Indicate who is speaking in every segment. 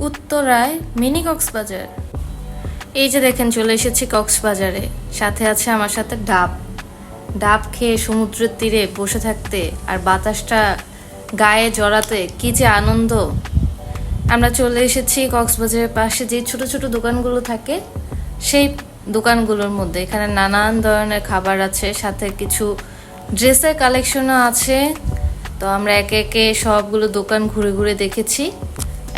Speaker 1: উত্তরায় মিনি কক্সবাজার। এই যে দেখেন চলে এসেছি কক্সবাজারে, সাথে আছে আমার সাথে ডাব। ডাব খেয়ে সমুদ্রের তীরে বসে থাকতে আর বাতাসটা গায়ে জড়াতে কি যে আনন্দ। আমরা চলে এসেছি কক্সবাজারের পাশে যে ছোট ছোট দোকানগুলো থাকে সেই দোকানগুলোর মধ্যে। এখানে নানান ধরনের খাবার আছে, সাথে কিছু ড্রেসের কালেকশনও আছে। তো আমরা একে একে সবগুলো দোকান ঘুরে ঘুরে দেখেছি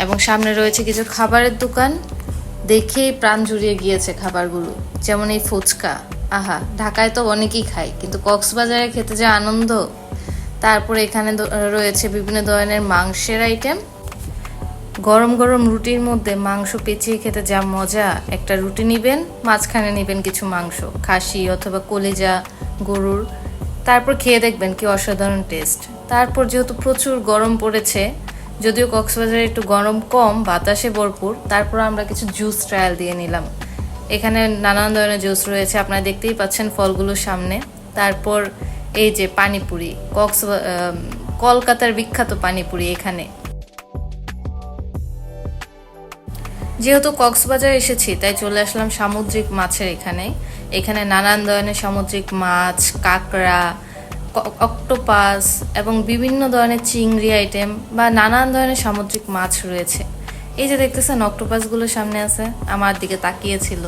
Speaker 1: এবং সামনে রয়েছে কিছু খাবারের দোকান। দেখেই প্রাণ জুড়িয়ে গিয়েছে খাবারগুলো, যেমন এই ফুচকা। আহা, ঢাকায় তো অনেকেই খায়, কিন্তু কক্সবাজারে খেতে যে আনন্দ। তারপরে এখানে রয়েছে বিভিন্ন ধরনের মাংসের আইটেম। গরম গরম রুটির মধ্যে মাংস পেঁচিয়ে খেতে যা মজা। একটা রুটি নিবেন, মাঝখানে নিবেন কিছু মাংস, খাসি অথবা কলিজা গরুর, তারপর খেয়ে দেখবেন কি অসাধারণ টেস্ট। তারপর যেহেতু প্রচুর গরম পড়েছে, যদিও কক্সবাজারে একটু গরম কম, বাতাসে ভরপুর, তারপর আমরা কিছু জুস ট্রায়াল দিয়ে নিলাম। এখানে নানান ধরনের জুস রয়েছে, আপনারা দেখতেই পাচ্ছেন ফলগুলোর সামনে। তারপর এই যে পানিপুরি, কলকাতার বিখ্যাত পানিপুরি এখানে। যেহেতু কক্সবাজার এসেছি তাই চলে আসলাম সামুদ্রিক মাছের এখানে। এখানে নানান ধরনের সামুদ্রিক মাছ, কাঁকড়া, অক্টোপাস এবং বিভিন্ন ধরনের চিংড়ি আইটেম বা নানান ধরনের সামুদ্রিক মাছ রয়েছে। এই যে দেখতেছেন অক্টোপাসগুলো সামনে আছে, আমার দিকে তাকিয়েছিল।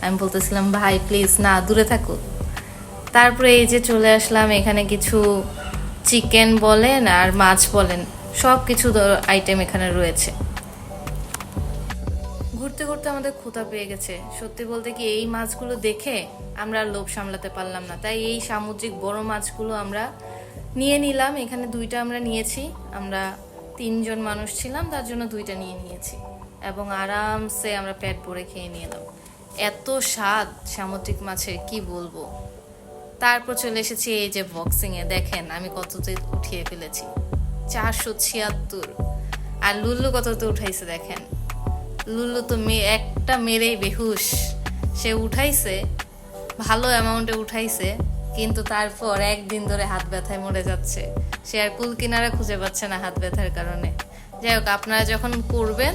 Speaker 1: আমি বলতেছিলাম ভাই প্লিজ না, দূরে থাকো। তারপরে এই যে চলে আসলাম, এখানে কিছু চিকেন বলেন আর মাছ বলেন, সব কিছু আইটেম এখানে রয়েছে। ঘুরতে ঘুরতে আমাদের ক্ষুধা পেয়ে গেছে। সত্যি বলতে কি এই মাছগুলো দেখে আমরা আর লোভ সামলাতে পারলাম না, তাই এই সামুদ্রিক বড় মাছগুলো আমরা নিয়ে নিলাম। এখানে দুইটা আমরা নিয়েছি, আমরা 3 জন মানুষ ছিলাম, তার জন্য দুইটা নিয়েছি এবং আরামসে আমরা পেট ভরে খেয়ে নিলাম। এত স্বাদ সামুদ্রিক মাছের কি বলবো। তারপর চলে এসেছি এই যে বক্সিংয়ে, দেখেন আমি কততে উঠিয়ে ফেলেছি, 476। আর লুল্লু কততে উঠাইছে দেখেন। লুল্লু তো একটা মেরেই বেহুশ। সে উঠাইছে, ভালো অ্যামাউন্টে উঠাইছে, কিন্তু তারপর একদিন ধরে হাত ব্যথায় মরে যাচ্ছে। সে আর কুল কিনারা খুঁজে পাচ্ছে না হাত ব্যথার কারণে। যাই হোক, আপনারা যখন করবেন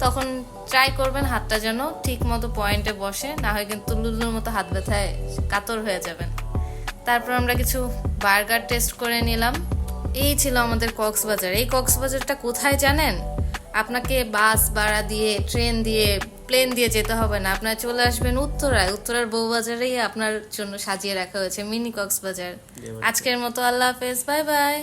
Speaker 1: তখন ট্রাই করবেন হাতটা যেন ঠিক মতো পয়েন্টে বসে, না হয় কিন্তু লুল্লুর মতো হাত ব্যথায় কাতর হয়ে যাবেন। তারপর আমরা কিছু বার্গার টেস্ট করে নিলাম। এই ছিল আমাদের কক্সবাজার। এই কক্সবাজারটা কোথায় জানেন? আপনাকে বাস ভাড়া দিয়ে, ট্রেন দিয়ে, প্লেন দিয়ে যেতে হবে না। আপনারা চলে আসবেন উত্তরায়। উত্তরার বউবাজারেই আপনার জন্য সাজিয়ে রাখা হয়েছে মিনি কক্সবাজার। আজকের মতো আল্লাহ হাফেজ, বাই বাই।